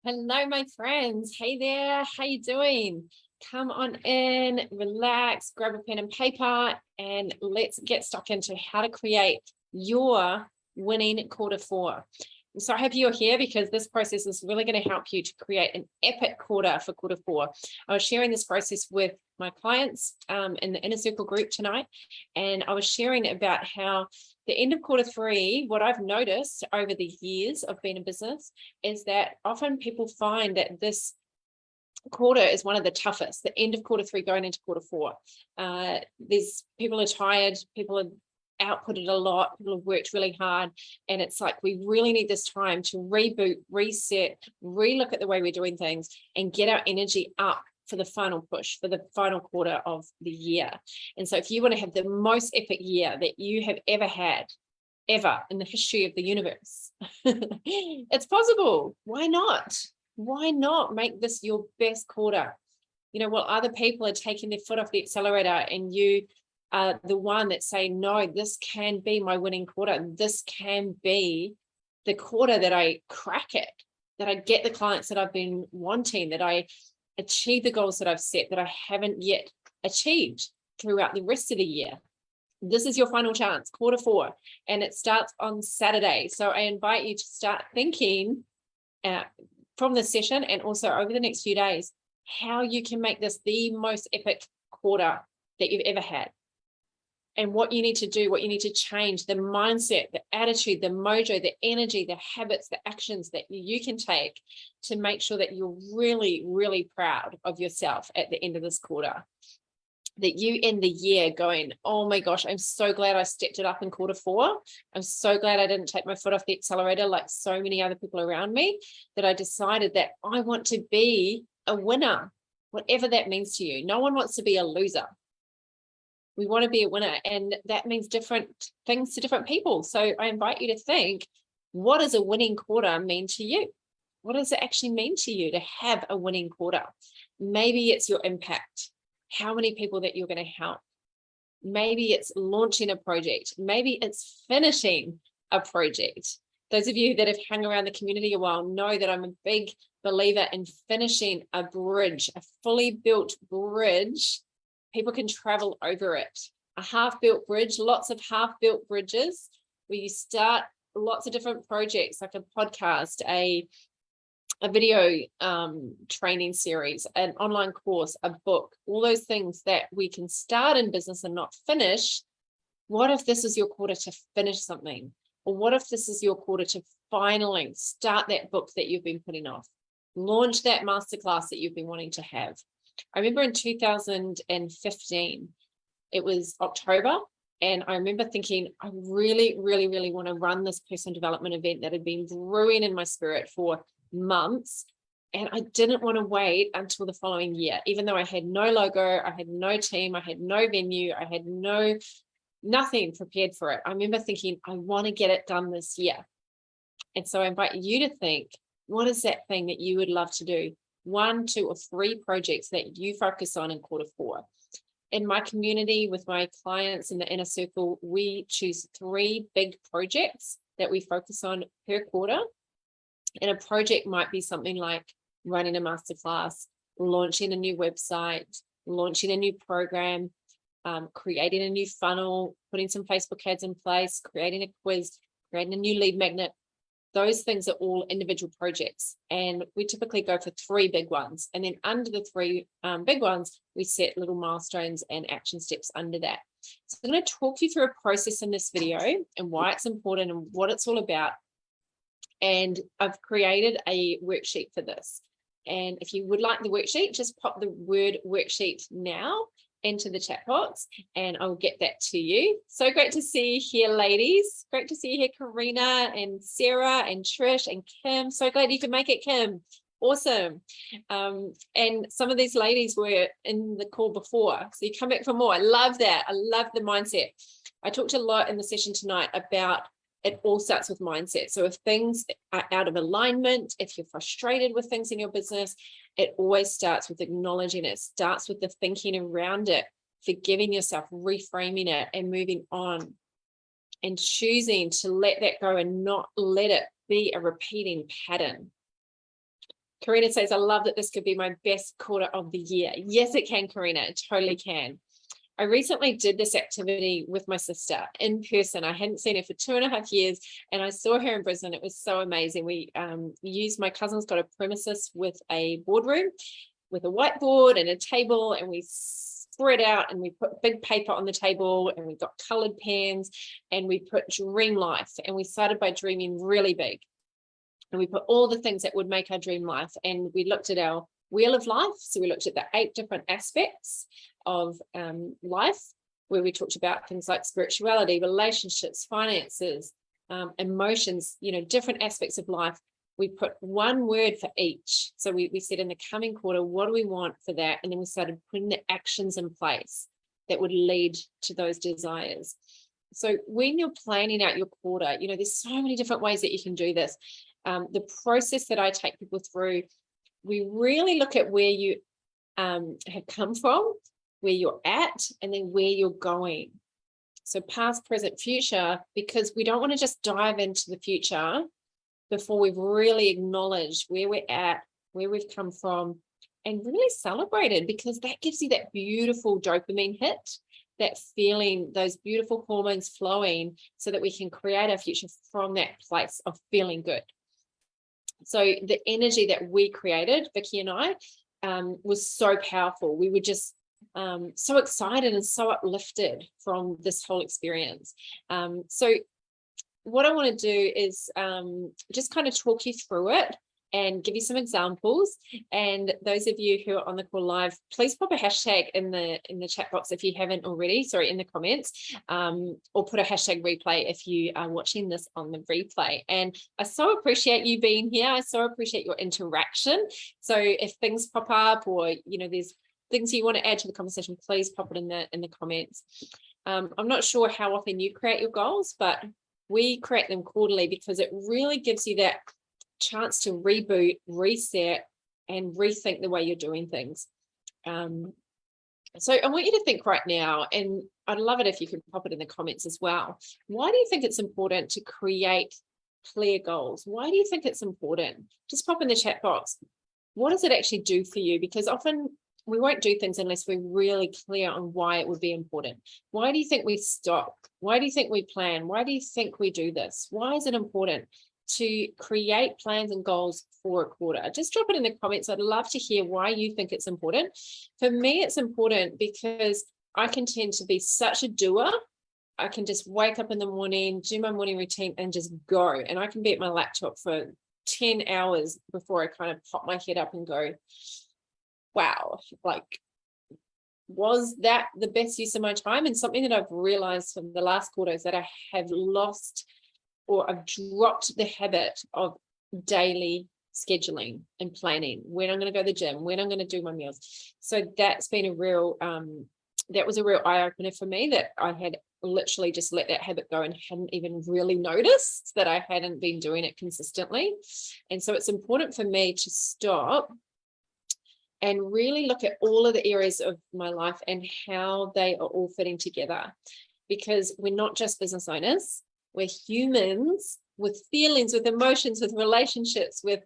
Hello, my friends. Hey there. How you doing? Come on in, relax, grab a pen and paper, and let's get stuck into how to create your winning quarter four. I'm so happy you're here because this process is really going to help you to create an epic quarter for quarter four. I was sharing this process with my clients in the Inner Circle group tonight, and I was sharing about how the end of quarter three, what I've noticed over the years of being in business is that often people find that this quarter is one of the toughest, the end of quarter three going into quarter four. There's people are tired, people are outputted a lot, people have worked really hard, and it's like we really need this time to reboot, reset, relook at the way we're doing things and get our energy up for the final push, for the final quarter of the year. And so if you want to have the most epic year that you have ever had, ever in the history of the universe, it's possible. Why not? Why not make this your best quarter? You know, while other people are taking their foot off the accelerator and you are the one that's saying, no, this can be my winning quarter. This can be the quarter that I crack it, that I get the clients that I've been wanting, that I achieve the goals that I've set that I haven't yet achieved throughout the rest of the year. This is your final chance, quarter four, and it starts on Saturday. So I invite you to start thinking from this session and also over the next few days, how you can make this the most epic quarter that you've ever had. And what you need to do, what you need to change, the mindset, the attitude, the mojo, the energy, the habits, the actions that you can take to make sure that you're really, really proud of yourself at the end of this quarter. That you end the year going, oh my gosh, I'm so glad I stepped it up in quarter four. I'm so glad I didn't take my foot off the accelerator like so many other people around me, that I decided that I want to be a winner, whatever that means to you. No one wants to be a loser. We want to be a winner, and that means different things to different people. So I invite you to think, what does a winning quarter mean to you? What does it actually mean to you to have a winning quarter? Maybe it's your impact, how many people that you're going to help. Maybe it's launching a project. Maybe it's finishing a project. Those of you that have hung around the community a while know that I'm a big believer in finishing a bridge, a fully built bridge. People can travel over it. A half-built bridge, lots of half-built bridges where you start lots of different projects like a podcast, a video training series, an online course, a book, all those things that we can start in business and not finish. What if this is your quarter to finish something? Or what if this is your quarter to finally start that book that you've been putting off? Launch that masterclass that you've been wanting to have. I remember in 2015, it was October, and I remember thinking, I really, really, really want to run this personal development event that had been brewing in my spirit for months. And I didn't want to wait until the following year, even though I had no logo, I had no team, I had no venue, I had nothing prepared for it. I remember thinking, I want to get it done this year. And so I invite you to think, what is that thing that you would love to do? 1, 2, or 3 projects that you focus on in quarter four. In my community with my clients in the Inner Circle, we choose 3 big projects that we focus on per quarter. And a project might be something like running a masterclass, launching a new website, launching a new program, creating a new funnel, putting some Facebook ads in place, creating a quiz, creating a new lead magnet. Those things are all individual projects, and we typically go for 3 big ones. And then under the 3 big ones, we set little milestones and action steps under that. So I'm going to talk you through a process in this video and why it's important and what it's all about. And I've created a worksheet for this. And if you would like the worksheet, just pop the word worksheet now into the chat box and I'll get that to you. So great to see you here, ladies. Great to see you here, Karina and Sarah and Trish and Kim. So glad you could make it, Kim. Awesome. And some of these ladies were in the call before, so you come back for more. I love that. I love the mindset. I talked a lot in the session tonight about it all starts with mindset. So if things are out of alignment, if you're frustrated with things in your business, it always starts with acknowledging it. It starts with the thinking around it, forgiving yourself, reframing it and moving on and choosing to let that go and not let it be a repeating pattern. Karina says, I love that this could be my best quarter of the year. Yes, it can, Karina. It totally can. I recently did this activity with my sister in person. I hadn't seen her for 2.5 years, and I saw her in Brisbane. It was so amazing. We used, my cousin's got a premises with a boardroom with a whiteboard and a table, and we spread out and we put big paper on the table, and we got colored pens, and we put dream life, and we started by dreaming really big. And we put all the things that would make our dream life, and we looked at our wheel of life. So we looked at the 8 different aspects of life, where we talked about things like spirituality, relationships, finances, emotions, different aspects of life. We put one word for each. So we said, in the coming quarter, what do we want for that? And then we started putting the actions in place that would lead to those desires. So when you're planning out your quarter, there's so many different ways that you can do this. The process that I take people through, we really look at where you have come from, where you're at, and then where you're going. So past, present, future, because we don't want to just dive into the future before we've really acknowledged where we're at, where we've come from, and really celebrated, because that gives you that beautiful dopamine hit, that feeling, those beautiful hormones flowing, so that we can create our future from that place of feeling good. So the energy that we created, Vicky and I, was so powerful. We were just so excited and so uplifted from this whole experience. So what I want to do is just kind of talk you through it and give you some examples. And those of you who are on the call live, please pop a hashtag in the chat box if you haven't already, in the comments, or put a hashtag replay if you are watching this on the replay. And I so appreciate you being here. I so appreciate your interaction. So if things pop up, or there's things you want to add to the conversation, please pop it in the comments. I'm not sure how often you create your goals, but we create them quarterly, because it really gives you that chance to reboot, reset, and rethink the way you're doing things. So I want you to think right now, and I'd love it if you could pop it in the comments as well. Why do you think it's important to create clear goals? Why do you think it's important? Just pop in the chat box. What does it actually do for you? Because often we won't do things unless we're really clear on why it would be important. Why do you think we stop? Why do you think we plan? Why do you think we do this? Why is it important to create plans and goals for a quarter? Just drop it in the comments. I'd love to hear why you think it's important. For me, it's important because I can tend to be such a doer. I can just wake up in the morning, do my morning routine, and just go. And I can be at my laptop for 10 hours before I kind of pop my head up and go, wow, was that the best use of my time? And something that I've realized from the last quarter is that I have lost, or I've dropped the habit of daily scheduling and planning, when I'm going to go to the gym, when I'm going to do my meals. So that's been a real, that was a real eye opener for me, that I had literally just let that habit go and hadn't even really noticed that I hadn't been doing it consistently. And so it's important for me to stop and really look at all of the areas of my life and how they are all fitting together, because we're not just business owners. We're humans with feelings, with emotions, with relationships, with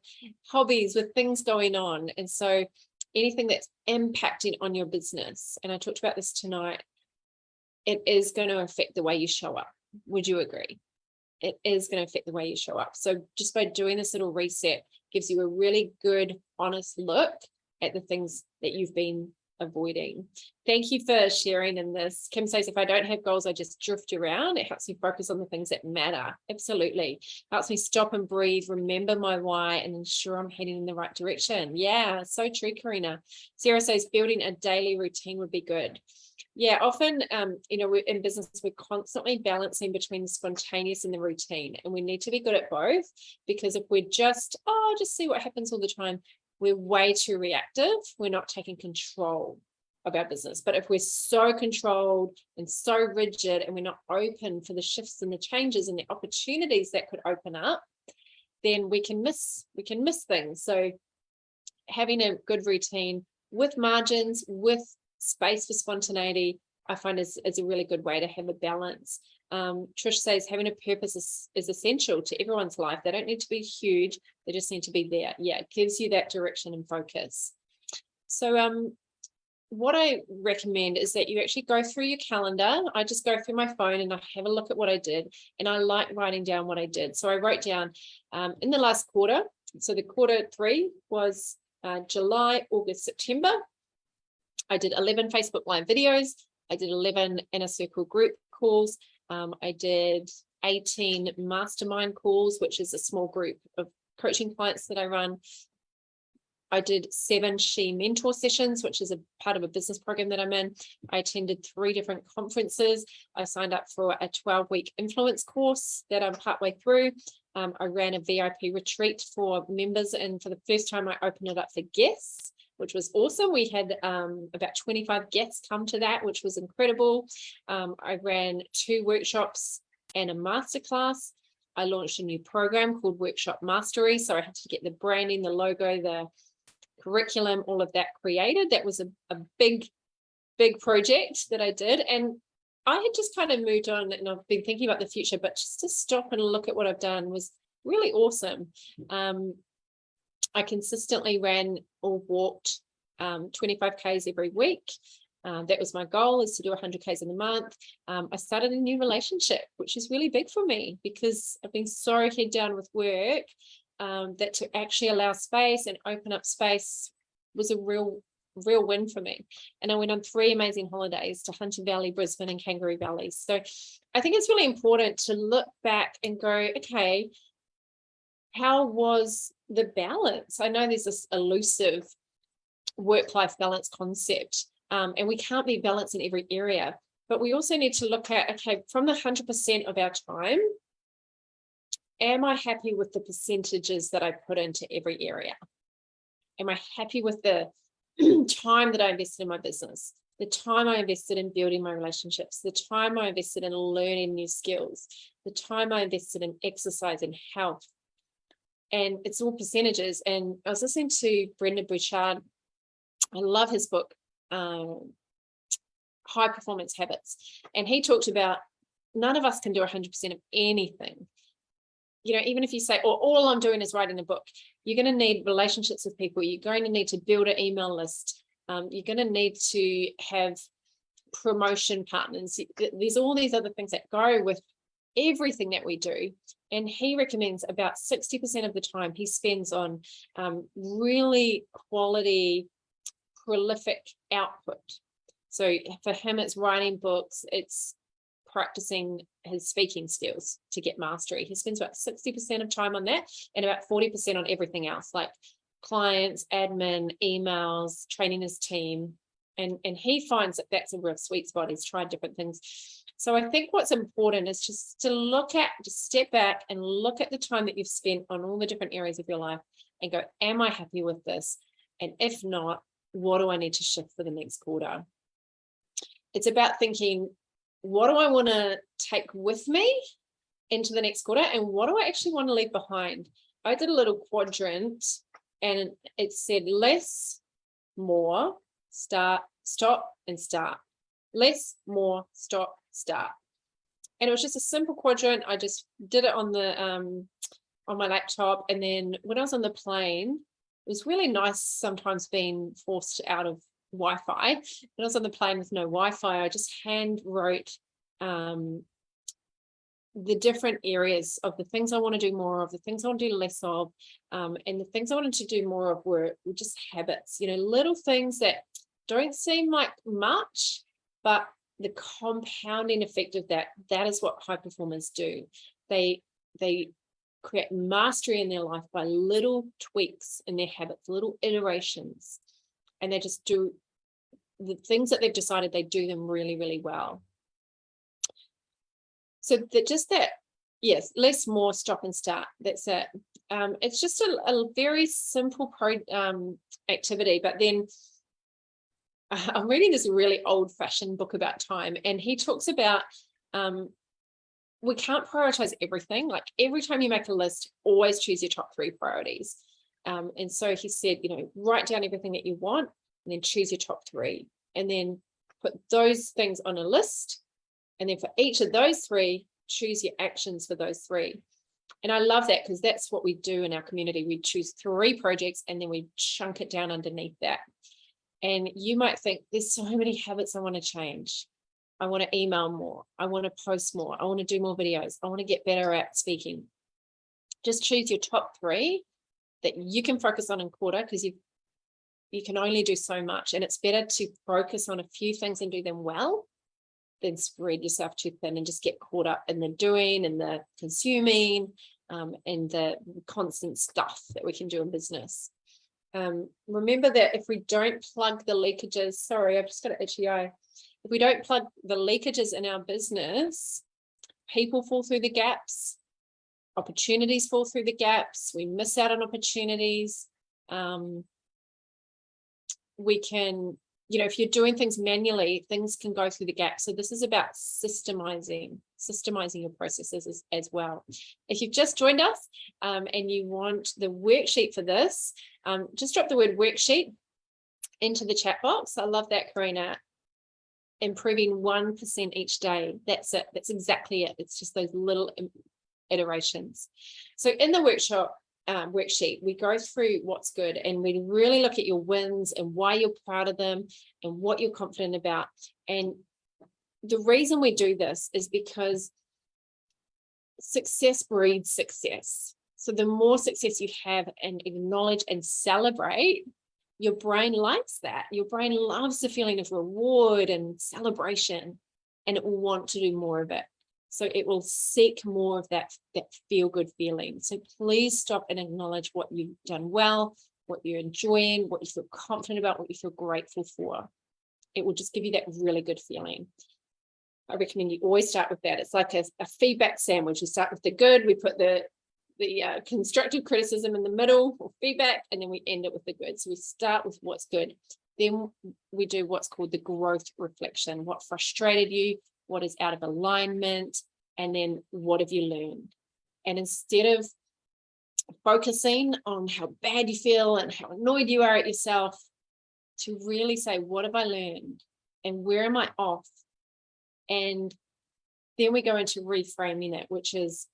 hobbies, with things going on. And so anything that's impacting on your business, and I talked about this tonight, it is going to affect the way you show up. Would you agree? It is going to affect the way you show up. So just by doing this little reset gives you a really good, honest look at the things that you've been avoiding. Thank you for sharing in this. Kim says, if I don't have goals, I just drift around. It helps me focus on the things that matter. Absolutely. Helps me stop and breathe, remember my why, and ensure I'm heading in the right direction. Yeah, so true, Karina. Sarah says, building a daily routine would be good. Yeah, often, we're in business, we're constantly balancing between the spontaneous and the routine, and we need to be good at both, because if we're just see what happens all the time, we're way too reactive. We're not taking control of our business. But if we're so controlled and so rigid, and we're not open for the shifts and the changes and the opportunities that could open up, then we can miss things. So having a good routine with margins, with space for spontaneity, I find is a really good way to have a balance. Trish says having a purpose is essential to everyone's life. They don't need to be huge. They just need to be there. Yeah, it gives you that direction and focus. So what I recommend is that you actually go through your calendar. I just go through my phone and I have a look at what I did, and I like writing down what I did. So I wrote down in the last quarter. So the quarter 3 was July, August, September. I did 11 Facebook Live videos. I did 11 Inner Circle group calls. I did 18 mastermind calls, which is a small group of coaching clients that I run. I did 7 She Mentor sessions, which is a part of a business program that I'm in. I attended 3 different conferences. I signed up for a 12-week influence course that I'm partway through. I ran a VIP retreat for members, and for the first time I opened it up for guests, which was awesome. We had about 25 guests come to that, which was incredible. I ran 2 workshops and a masterclass. I launched a new program called Workshop Mastery. So I had to get the branding, the logo, the curriculum, all of that created. That was a big project that I did. And I had just kind of moved on, and I've been thinking about the future, but just to stop and look at what I've done was really awesome. I consistently ran or walked 25Ks every week. That was my goal, is to do 100Ks in a month. I started a new relationship, which is really big for me because I've been so head down with work that to actually allow space and open up space was a real win for me. And I went on 3 amazing holidays to Hunter Valley, Brisbane, and Kangaroo Valley. So I think it's really important to look back and go, okay, how was the balance? I know there's this elusive work-life balance concept, and we can't be balanced in every area, but we also need to look at, okay, from the 100% of our time, am I happy with the percentages that I put into every area? Am I happy with the time that I invested in my business, the time I invested in building my relationships, the time I invested in learning new skills, the time I invested in exercise and health? And it's all percentages. And I was listening to Brendan Burchard. I love his book, High Performance Habits. And he talked about none of us can do 100% of anything. You know, even if you say, oh, all I'm doing is writing a book, you're going to need relationships with people. You're going to need to build an email list. You're going to need to have promotion partners. There's all these other things that go with everything that we do. And he recommends about 60% of the time he spends on really quality, prolific output. So for him, it's writing books, it's practicing his speaking skills to get mastery. He spends about 60% of time on that and about 40% on everything else, like clients, admin, emails, training his team. And he finds that that's a real sweet spot. He's tried different things. So I think what's important is just to just step back and look at the time that you've spent on all the different areas of your life and go, am I happy with this? And if not, what do I need to shift for the next quarter? It's about thinking, what do I want to take with me into the next quarter? And what do I actually want to leave behind? I did a little quadrant and it said less, more, start, stop, and start. Less, more, stop, start. And it was just a simple quadrant. I just did it on my laptop. And then when I was on the plane, it was really nice sometimes being forced out of Wi-Fi. When I was on the plane with no Wi-Fi, I just hand wrote the different areas of the things I want to do more of, the things I want to do less of, and the things I wanted to do more of were just habits, you know, little things that don't seem like much, but the compounding effect of that is what high performers do. They create mastery in their life by little tweaks in their habits, little iterations, and they just do the things that they've decided they do them really, really well. So yes, less, more, stop, and start. That's it. It's just a very simple activity, but then I'm reading this really old-fashioned book about time, and he talks about we can't prioritize everything. Like every time you make a list, always choose your top 3 priorities. And so he said, you know, write down everything that you want and then choose your top 3 and then put those things on a list And then for each of those 3, choose your actions for those 3. And I love that, because that's what we do in our community. We choose 3 projects and then we chunk it down underneath that. And you might think, there's so many habits I want to change. I want to email more. I want to post more. I want to do more videos. I want to get better at speaking. Just choose your top 3 that you can focus on in quarter, because you can only do so much. And it's better to focus on a few things and do them well than spread yourself too thin and just get caught up in the doing and the consuming and the constant stuff that we can do in business. Remember that if we don't plug the leakages, sorry, I've just got an itchy eye. If we don't plug the leakages in our business, people fall through the gaps, opportunities fall through the gaps, we miss out on opportunities. We can, if you're doing things manually, things can go through the gaps. So this is about systemizing your processes as well. If you've just joined us and you want the worksheet for this, just drop the word worksheet into the chat box. I love that, Karina. Improving 1% each day. That's it. That's exactly it. It's just those little iterations. So in the worksheet, we go through what's good, and we really look at your wins and why you're proud of them and what you're confident about. And the reason we do this is because success breeds success. So the more success you have and acknowledge and celebrate, your brain likes that. Your brain loves the feeling of reward and celebration, and it will want to do more of it. So it will seek more of that feel-good feeling. So please stop and acknowledge what you've done well, what you're enjoying, what you feel confident about, what you feel grateful for. It will just give you that really good feeling. I recommend you always start with that. It's like a feedback sandwich. You start with the good, we put the constructive criticism in the middle, or feedback, and then we end it with the good. So we start with what's good. Then we do what's called the growth reflection. What frustrated you? What is out of alignment? And then what have you learned? And instead of focusing on how bad you feel and how annoyed you are at yourself, to really say, what have I learned? And where am I off? And then we go into reframing it, which is,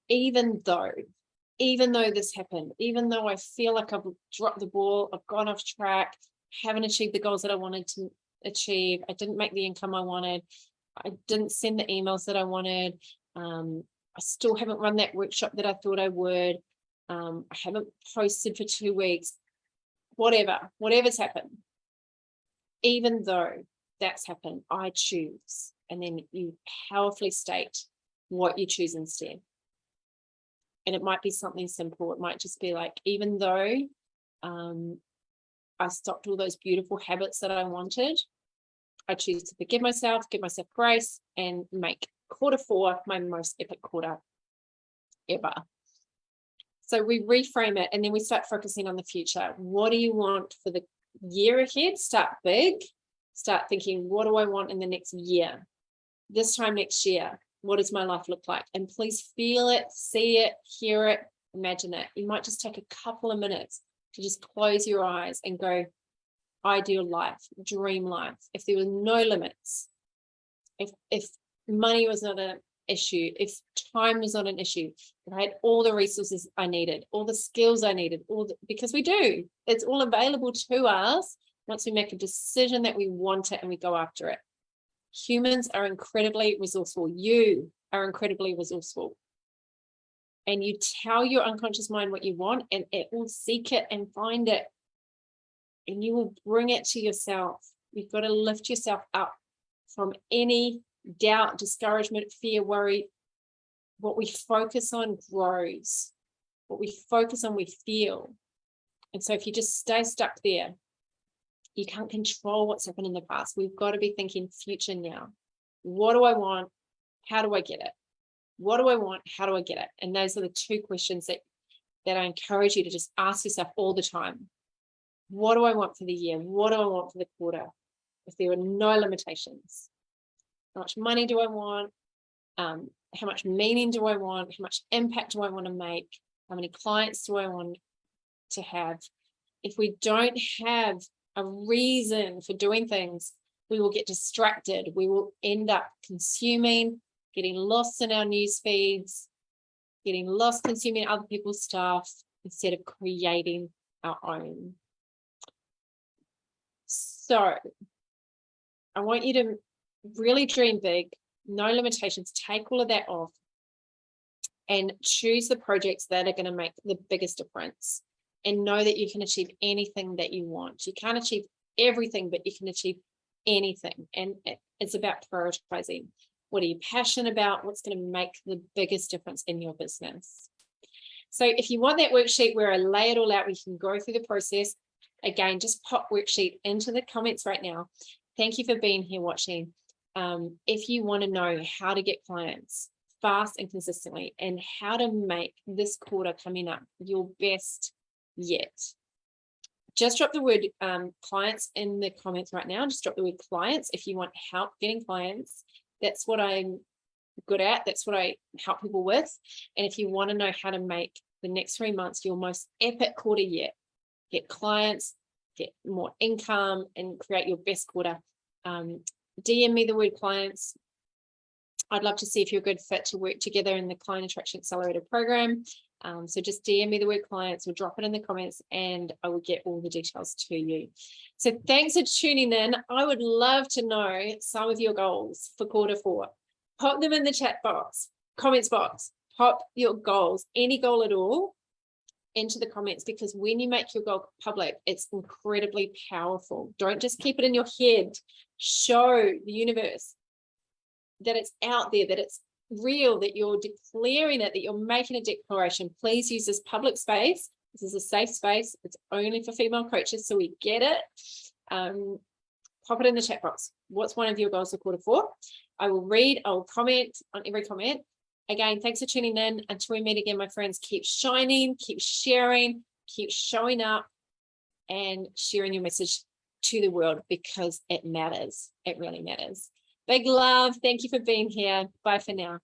even though this happened, even though I feel like I've dropped the ball, I've gone off track, haven't achieved the goals that I wanted to achieve, I didn't make the income I wanted, I didn't send the emails that I wanted, I still haven't run that workshop that I thought I would, I haven't posted for 2 weeks, whatever's happened, even though that's happened, I choose. And then you powerfully state what you choose instead. And it might be something simple. It might just be like, even though I stopped all those beautiful habits that I wanted, I choose to forgive myself, give myself grace, and make quarter 4 my most epic quarter ever. So we reframe it, and then we start focusing on the future. What do you want for the year ahead? Start big. Start thinking, what do I want in the next year? This time next year, what does my life look like? And please feel it, see it, hear it, imagine it. You might just take a couple of minutes to just close your eyes and go, ideal life, dream life. If there were no limits, if money was not an issue, if time was not an issue, if I had all the resources I needed, all the skills I needed, because we do, it's all available to us once we make a decision that we want it and we go after it. Humans are incredibly resourceful. You are incredibly resourceful. And you tell your unconscious mind what you want, and it will seek it and find it. And you will bring it to yourself. You've got to lift yourself up from any doubt, discouragement, fear, worry. What we focus on grows. What we focus on, we feel. And so if you just stay stuck there, you can't control what's happened in the past. We've got to be thinking future now. What do I want? How do I get it? What do I want? How do I get it? And those are the 2 questions that I encourage you to just ask yourself all the time. What do I want for the year? What do I want for the quarter? If there were no limitations, how much money do I want? How much meaning do I want? How much impact do I want to make? How many clients do I want to have? If we don't have a reason for doing things, we will get distracted. We will end up consuming, getting lost in our news feeds, getting lost consuming other people's stuff instead of creating our own. So I want you to really dream big, no limitations, take all of that off and choose the projects that are going to make the biggest difference, and know that you can achieve anything that you want. You can't achieve everything, but you can achieve anything. And it's about prioritizing. What are you passionate about? What's going to make the biggest difference in your business? So if you want that worksheet where I lay it all out, we can go through the process. Again, just pop worksheet into the comments right now. Thank you for being here watching. If you want to know how to get clients fast and consistently, and how to make this quarter coming up your best yet, just drop the word clients in the comments right now. Just drop the word clients if you want help getting clients. That's what I'm good at. That's what I help people with. And if you want to know how to make the next 3 months your most epic quarter yet, get clients, get more income, and create your best quarter, DM me the word clients. I'd love to see if you're a good fit to work together in the Client Attraction Accelerator program. So just DM me the word clients or drop it in the comments and I will get all the details to you. So thanks for tuning in. I would love to know some of your goals for quarter 4. Pop them in the chat box, comments box. Pop your goals, any goal at all, into the comments, because when you make your goal public, it's incredibly powerful. Don't just keep it in your head. Show the universe that it's out there, that it's real, that you're declaring it, that you're making a declaration. Please use this public space. This is a safe space. It's only for female coaches, so we get it. Pop it in the chat box. What's one of your goals for quarter 4? I will read, I will comment on every comment. Again, thanks for tuning in. Until we meet again, my friends, keep shining, keep sharing, keep showing up and sharing your message to the world, because it matters. It really matters. Big love. Thank you for being here. Bye for now.